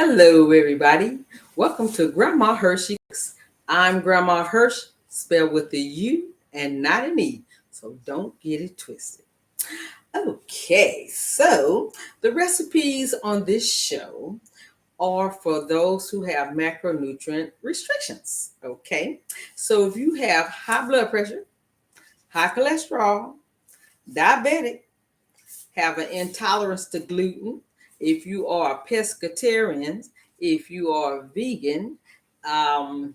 Hello, everybody. Welcome to Grandma Hershey Cooks. I'm Grandma Hirsch, spelled with a U and not an E, so don't get it twisted. Okay, so the recipes on this show are for those who have macronutrient restrictions. Okay, so if you have high blood pressure, high cholesterol, diabetic, have an intolerance to gluten, if you are a pescatarian, if you are vegan, um,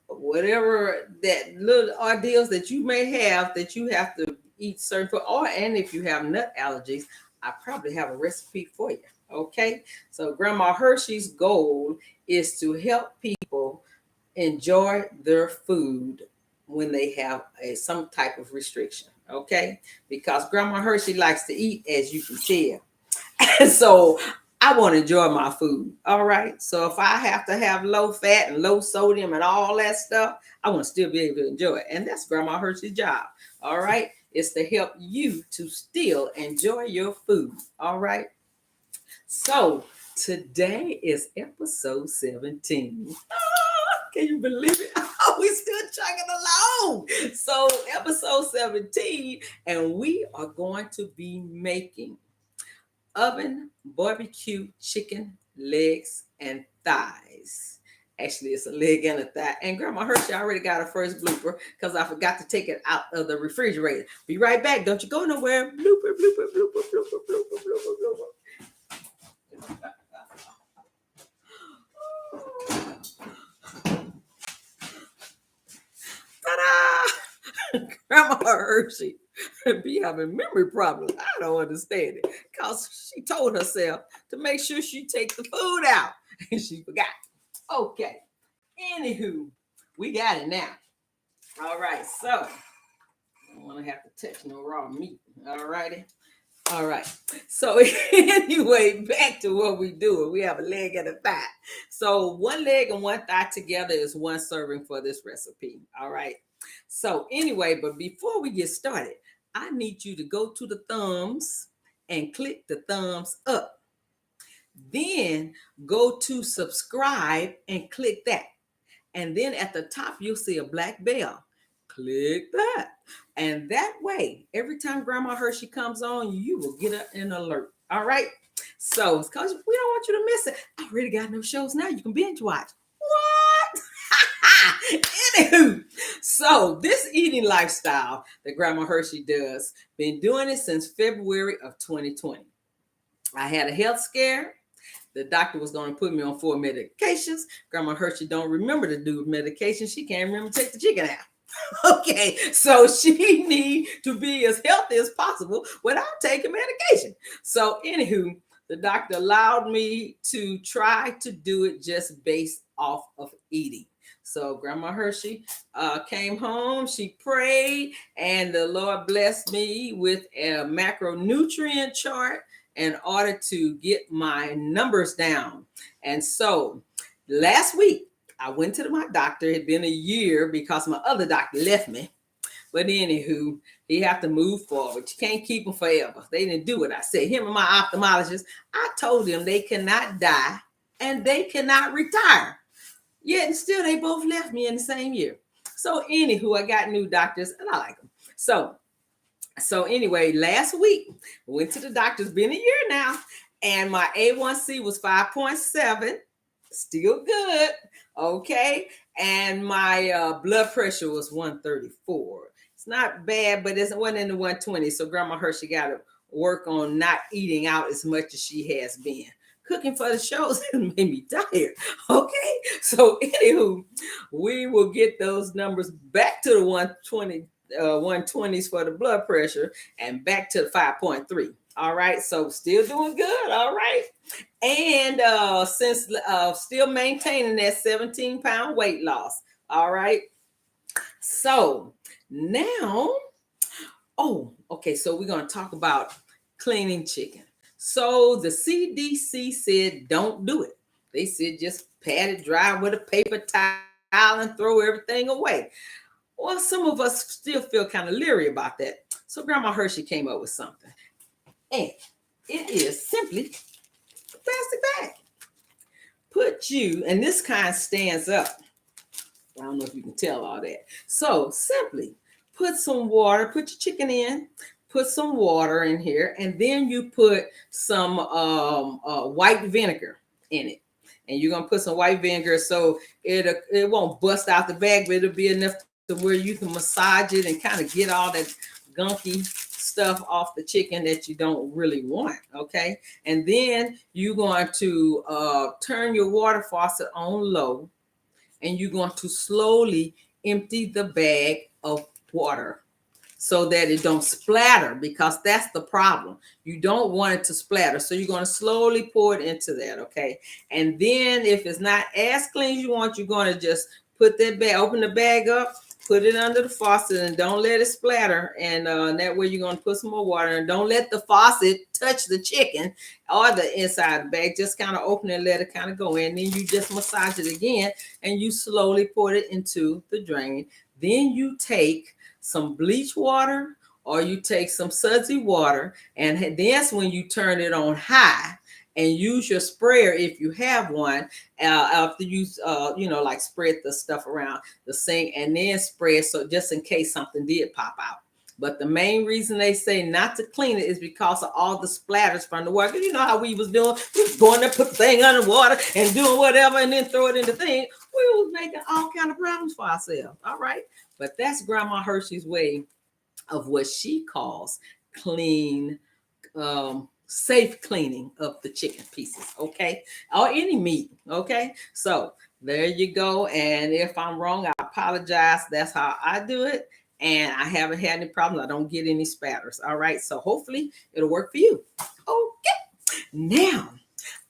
whatever that little ordeals that you may have that you have to eat certain food, or and if you have nut allergies, I probably have a recipe for you. Okay, so Grandma Hershey's goal is to help people enjoy their food when they have some type of restriction. Okay, because Grandma Hershey likes to eat, as you can tell. And so I want to enjoy my food. All right. So if I have to have low fat and low sodium and all that stuff, I want to still be able to enjoy it. And that's Grandma Hershey's job. All right. It's to help you to still enjoy your food. All right. So today is episode 17. Can you believe it? Oh, we still chugging along. So episode 17, and we are going to be making oven barbecue chicken legs and thighs. Actually, it's a leg and a thigh. And Grandma Hershey already got her first blooper because I forgot to take it out of the refrigerator. Be right back. Don't you go nowhere. Blooper, blooper, blooper, blooper, blooper, blooper, blooper. Ta-da! Grandma Hershey be having memory problems. I don't understand it. Because she told herself to make sure she take the food out. And she forgot. Okay. Anywho, we got it now. All right. So I don't want to have to touch no raw meat. All righty. All right. So anyway, back to what we do. We have a leg and a thigh. So one leg and one thigh together is one serving for this recipe. All right. So anyway, but before we get started, I need you to go to the thumbs and click the thumbs up. Then go to subscribe and click that. And then at the top, you'll see a black bell. Click that. And that way, every time Grandma Hershey comes on, you will get an alert. All right? So it's because we don't want you to miss it. I already got no shows now. You can binge watch. What? Anywho, so this eating lifestyle that Grandma Hershey does, been doing it since February of 2020. I had a health scare. The doctor was going to put me on 4 medications. Grandma Hershey don't remember to do medication. She can't remember to take the chicken out. Okay, so she need to be as healthy as possible without taking medication. So anywho, the doctor allowed me to try to do it just based off of eating. So Grandma Hershey came home, she prayed, and the Lord blessed me with a macronutrient chart in order to get my numbers down. And so last week, I went to my doctor. It had been a year because my other doctor left me. But anywho, he have to move forward. You can't keep them forever. They didn't do what I said. Him and my ophthalmologist, I told them they cannot die and they cannot retire. Yet and still they both left me in the same year. So anywho, I got new doctors and I like them. So anyway, last week, went to the doctor. It's been a year now. And my A1C was 5.7. Still good. Okay. And my blood pressure was 134. It's not bad, but it wasn't in the 120. So Grandma Hershey got to work on not eating out as much as she has been. Cooking for the shows made me tired. Okay. So anywho, we will get those numbers back to the 120, 120s for the blood pressure and back to the 5.3. All right. So still doing good. All right. And since still maintaining that 17-pound weight loss. All right. So now, okay. So we're going to talk about cleaning chicken. So the CDC said don't do it. They said just pat it dry with a paper towel and throw everything away. Well, some of us still feel kind of leery about that. So Grandma Hershey came up with something. And it is simply a plastic bag. put you, and this kind stands up. I don't know if you can tell all that. So simply put some water, put your chicken in, put some water in here, and then you put some white vinegar in it. And you're gonna put some white vinegar so it won't bust out the bag, but it'll be enough to where you can massage it and kind of get all that gunky stuff off the chicken that you don't really want. Okay, and then you're going to turn your water faucet on low, and you're going to slowly empty the bag of water so that it don't splatter, because that's the problem. You don't want it to splatter. So you're going to slowly pour it into that, okay? And then if it's not as clean as you want, you're going to just put that bag, open the bag up, put it under the faucet, and don't let it splatter. And that way you're going to put some more water, and don't let the faucet touch the chicken or the inside of the bag. Just kind of open it and let it kind of go in. Then you just massage it again, and you slowly pour it into the drain. Then you take some bleach water, or you take some sudsy water, and that's when you turn it on high and use your sprayer if you have one, after you like spread the stuff around the sink, and then spray it, so just in case something did pop out. But the main reason they say not to clean it is because of all the splatters from the water. You know how we was doing, we was going to put the thing under water and doing whatever, and then throw it in the thing. We was making all kind of problems for ourselves. All right, but that's Grandma Hurshey's way of what she calls clean, safe cleaning of the chicken pieces, okay, or any meat. Okay, so there you go. And if I'm wrong, I apologize. That's how I do it, and I haven't had any problems. I don't get any spatters. All right, so hopefully it'll work for you. Okay, now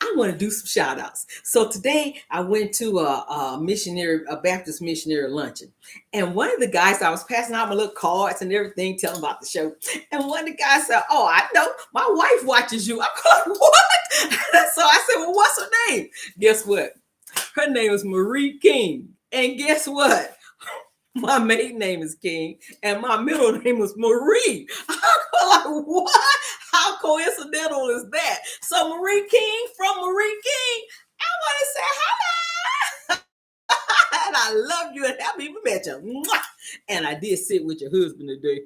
I want to do some shout outs. So today I went to a Baptist missionary luncheon. And one of the guys, I was passing out my little cards and everything, telling about the show. And one of the guys said, "Oh, I know, my wife watches you." I'm like, "What?" So I said, "Well, what's her name?" Guess what? Her name is Marie King. And guess what? My maiden name is King, and my middle name was Marie. I'm like, what? How coincidental is that? So Marie King from Marie King, I want to say hello. And I love you and haven't even met you. And I did sit with your husband today.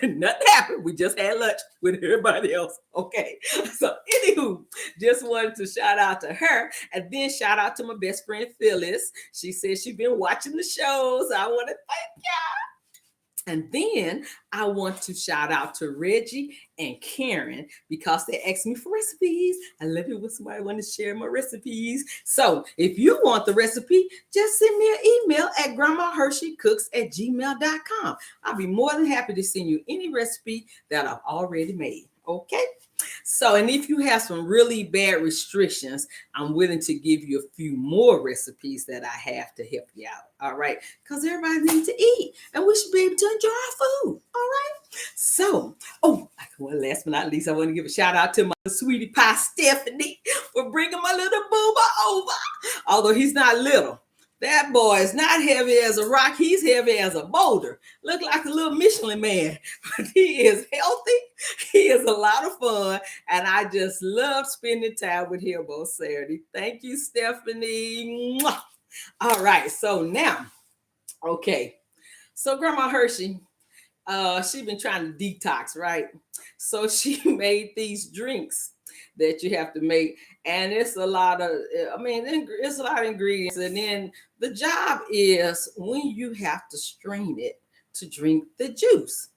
Nothing happened. We just had lunch with everybody else. Okay. So anywho, just wanted to shout out to her, and then shout out to my best friend Phyllis. She said she's been watching the shows. I want to thank y'all. And then I want to shout out to Reggie and Karen, because they asked me for recipes. I love it when somebody wants to share my recipes. So if you want the recipe, just send me an email at grandmahursheycooks@gmail.com. I'll be more than happy to send you any recipe that I've already made. Okay. So, and if you have some really bad restrictions, I'm willing to give you a few more recipes that I have to help you out. All right. Because everybody needs to eat, and we should be able to enjoy our food. All right. So, well, last but not least, I want to give a shout out to my sweetie pie Stephanie for bringing my little booba over. Although he's not little. That boy is not heavy as a rock. He's heavy as a boulder. Look like a little Michelin man. But he is healthy. He is a lot of fun. And I just love spending time with him on Saturday. Thank you, Stephanie. Mwah. All right. So now, okay. So Grandma Hurshey, she's been trying to detox, right? So she made these drinks that you have to make, and it's a lot of ingredients. And then the job is when you have to strain it to drink the juice.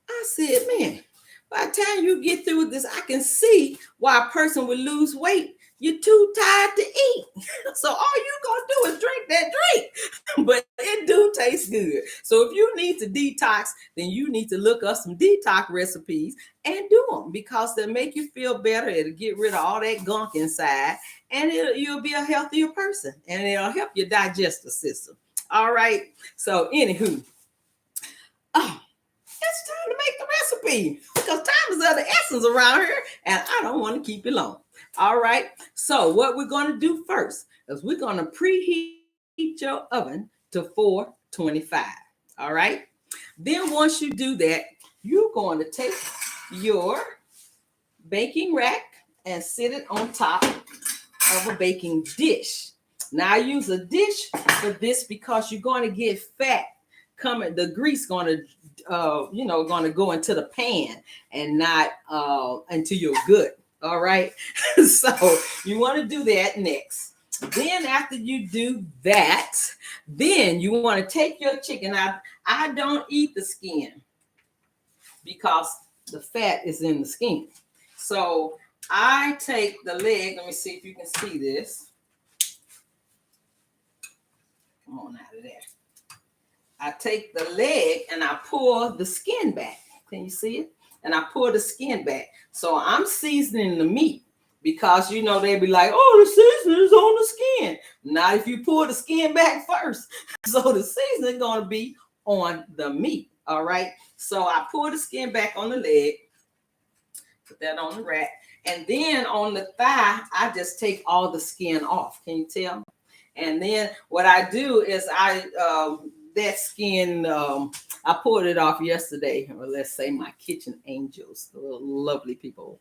I said, man, by the time you get through with this, I can see why a person would lose weight. You're too tired to eat. So all you gonna do is drink that drink. But it do taste good. So if you need to detox, then you need to look up some detox recipes and do them, because they'll make you feel better. It'll get rid of all that gunk inside, and you'll be a healthier person, and it'll help your digestive system. All right. So anywho, it's time to make the recipe, because time is of the essence around here, and I don't want to keep it long. All right. So what we're going to do first is we're going to preheat your oven to 425. All right. Then once you do that, you're going to take your baking rack and sit it on top of a baking dish. Now I use a dish for this because you're going to get fat coming. The grease going to, going to go into the pan and not into your gut. All right. So you want to do that next. Then after you do that, then you want to take your chicken out. I don't eat the skin because the fat is in the skin. So I take the leg. Let me see if you can see this. Come on out of there. I take the leg and I pull the skin back. Can you see it? And I pull the skin back. So I'm seasoning the meat because, they'd be like, oh, the seasoning is on the skin. Not if you pull the skin back first. So the seasoning is going to be on the meat. All right. So I pull the skin back on the leg. Put that on the rack. And then on the thigh, I just take all the skin off. Can you tell? And then what I do is that skin, I pulled it off yesterday. Or let's say my kitchen angels, the little lovely people,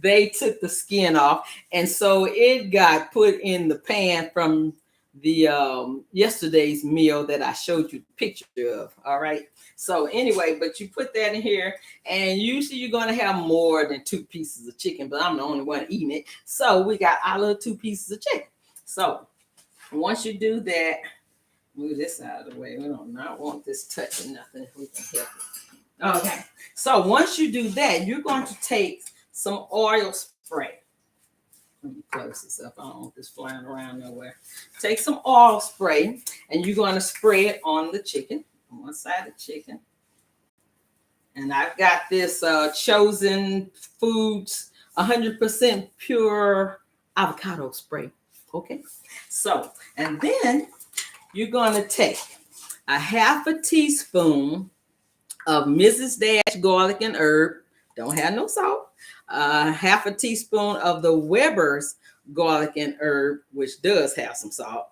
they took the skin off. And so it got put in the pan from the yesterday's meal that I showed you the picture of. All right. So anyway, but you put that in here, and usually you're going to have more than 2 pieces of chicken, but I'm the only one eating it. So we got our little 2 pieces of chicken. So once you do that, move this out of the way. We don't not want this touching nothing if we can help it. Okay. So once you do that, you're going to take some oil spray. Let me close this up. I don't want this flying around nowhere. Take some oil spray, and you're going to spray it on the chicken, on one side of the chicken. And I've got this Chosen Foods 100% pure avocado spray. Okay. So, and then you're going to take a half a teaspoon of Mrs. Dash garlic and herb. Don't have no salt. Half a teaspoon of the Weber's garlic and herb, which does have some salt.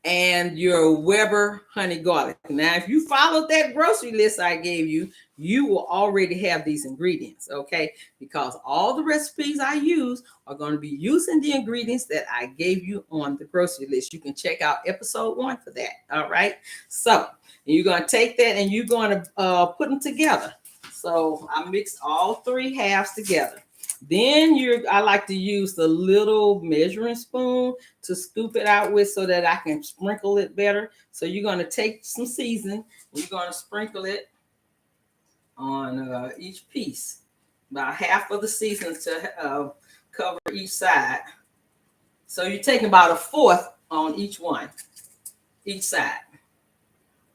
And your Weber honey garlic. Now, if you followed that grocery list I gave you, you will already have these ingredients, okay? Because all the recipes I use are going to be using the ingredients that I gave you on the grocery list. You can check out episode 1 for that, all right? So you're going to take that and you're going to put them together. So I mixed all 3 halves together. Then I like to use the little measuring spoon to scoop it out with so that I can sprinkle it better. So you're going to take some seasoning and you're going to sprinkle it on each piece. About half of the seasoning to cover each side. So you're taking about 1/4 on each one, each side.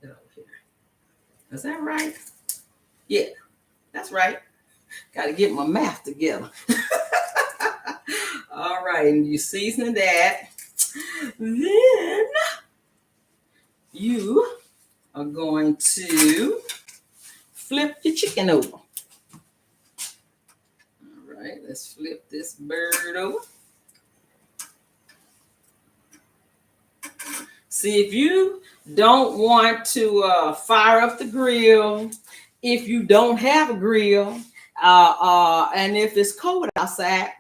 Get over here. Is that right? Yeah, that's right. Got to get my math together. All right, and you season that. Then you are going to flip your chicken over. All right, let's flip this bird over. See, if you don't want to fire up the grill, if you don't have a grill, and if it's cold outside,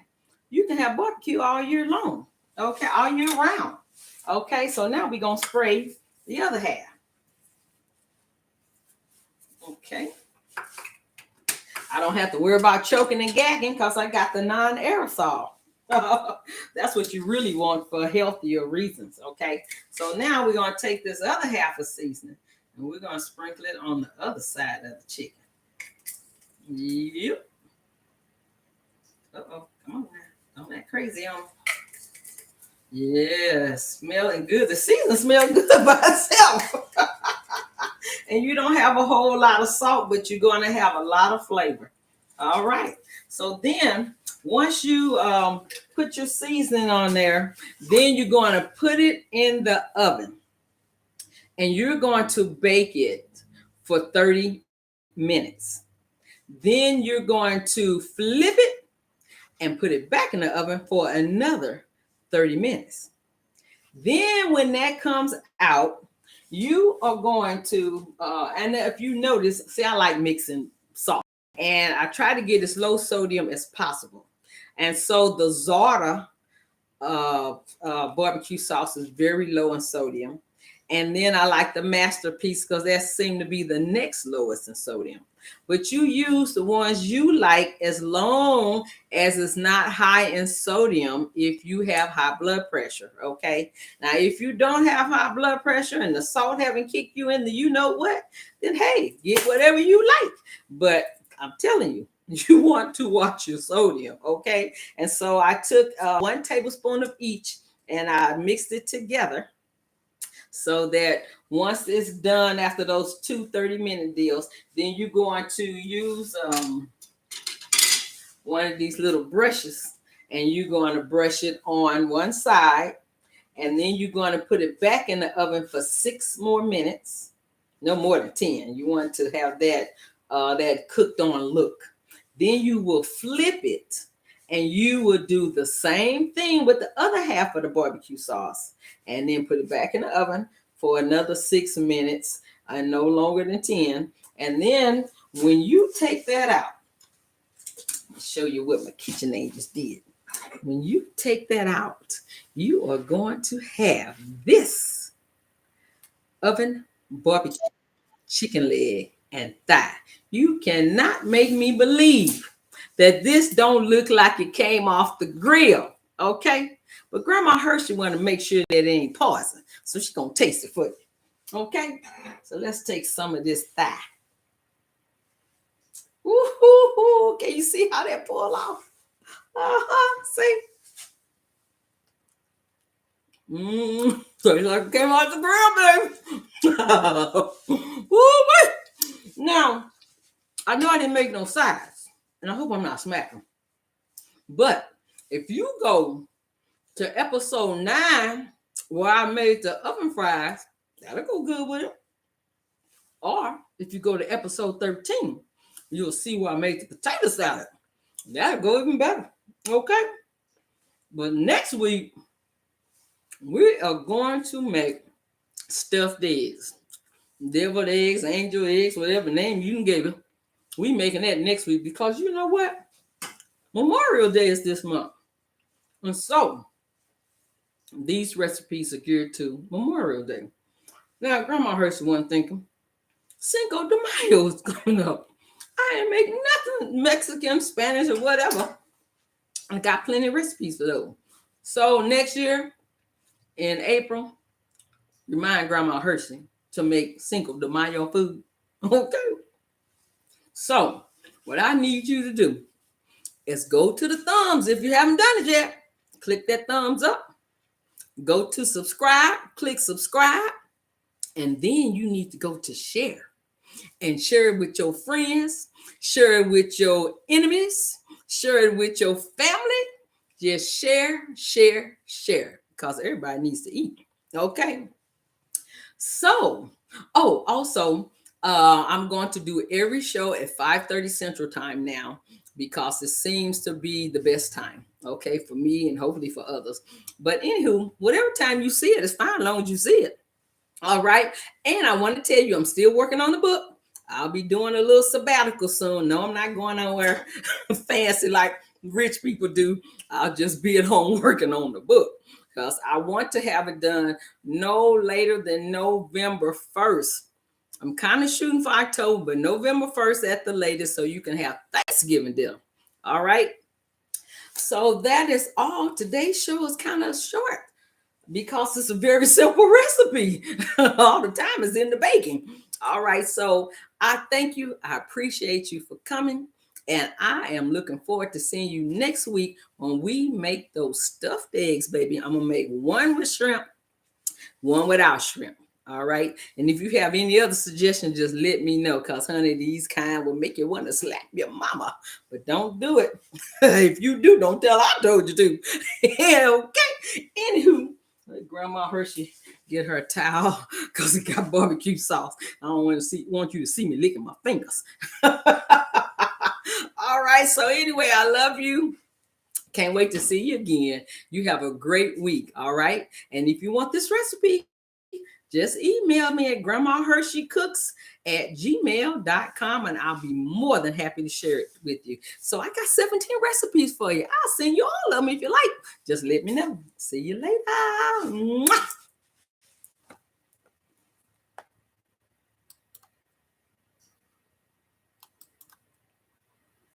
you can have barbecue all year long. Okay, all year round. Okay, so now we're going to spray the other half. Okay. I don't have to worry about choking and gagging because I got the non-aerosol. That's what you really want for healthier reasons. Okay, so now we're going to take this other half of seasoning and we're going to sprinkle it on the other side of the chicken. Yep. Uh-oh, come on now. Don't act crazy on me. Yeah, smelling good. The seasoning smells good by itself. And you don't have a whole lot of salt, but you're going to have a lot of flavor. All right. So then once you put your seasoning on there, then you're going to put it in the oven. And you're going to bake it for 30 minutes. Then you're going to flip it and put it back in the oven for another 30 minutes. Then when that comes out, you are going to, and if you notice, see, I like mixing salt. And I try to get as low sodium as possible. And so the Zarda barbecue sauce is very low in sodium. And then I like the masterpiece because that seemed to be the next lowest in sodium. But you use the ones you like as long as it's not high in sodium if you have high blood pressure. Okay. Now, if you don't have high blood pressure and the salt haven't kicked you in the you know what, then hey, get whatever you like. But I'm telling you, you want to watch your sodium. Okay. And so I took 1 tablespoon of each and I mixed it together so that once it's done after those 2 30-minute deals, then you're going to use one of these little brushes and you're going to brush it on one side, and then you're going to put it back in the oven for 6 more minutes, no more than 10. You want to have that cooked on look. Then you will flip it and you will do the same thing with the other half of the barbecue sauce, and then put it back in the oven for another 6 minutes and no longer than 10. And then when you take that out, I'll show you what my KitchenAid just did. When you take that out, you are going to have this oven barbecue chicken leg and thigh. You cannot make me believe that this don't look like it came off the grill, okay? But Grandma Hurshey want to make sure that it ain't poison, so she's going to taste it for you, okay? So let's take some of this thigh. Ooh, can you see how that pull off? See? So it's like it came off the grill, baby. Ooh, now, I know I didn't make no sides, and I hope I'm not smacking. But if you go to episode 9, where I made the oven fries, that'll go good with it. Or if you go to episode 13, you'll see where I made the potato salad. That'll go even better. Okay? But next week, we are going to make stuffed eggs. Deviled eggs, angel eggs, whatever name you can give it. We making that next week because you know what? Memorial Day is this month. And so, these recipes are geared to Memorial Day. Now, Grandma Hurshey wasn't thinking, Cinco de Mayo is coming up. I ain't making nothing Mexican, Spanish, or whatever. I got plenty of recipes for those. So, next year, in April, remind Grandma Hurshey to make Cinco de Mayo food. Okay? So, what I need you to do is go to the thumbs if you haven't done it yet. Click that thumbs up. Go to subscribe. Click subscribe. And then you need to go to share. And share it with your friends. Share it with your enemies. Share it with your family. Just share, share, share. Because everybody needs to eat. Okay? So, also, I'm going to do every show at 5:30 Central Time now because it seems to be the best time, okay, for me and hopefully for others. But anywho, whatever time you see it, it's fine as long as you see it. All right. And I want to tell you, I'm still working on the book. I'll be doing a little sabbatical soon. No, I'm not going nowhere fancy like rich people do. I'll just be at home working on the book because I want to have it done no later than November 1st. I'm kind of shooting for October, but November 1st at the latest so you can have Thanksgiving dinner. All right. So that is all. Today's show is kind of short because it's a very simple recipe. All the time is in the baking. All right. So I thank you. I appreciate you for coming. And I am looking forward to seeing you next week when we make those stuffed eggs, baby. I'm going to make one with shrimp, one without shrimp. All right. And if you have any other suggestions, just let me know. Because, honey, these kind will make you want to slap your mama. But don't do it. If you do, don't tell I told you to. Okay. Anywho, let Grandma Hurshey get her a towel because it got barbecue sauce. I don't want you to see me licking my fingers. All right. So anyway, I love you. Can't wait to see you again. You have a great week. All right. And if you want this recipe, just email me at grandmahursheycooks@gmail.com and I'll be more than happy to share it with you. So I got 17 recipes for you. I'll send you all of them if you like. Just let me know. See you later. Mwah!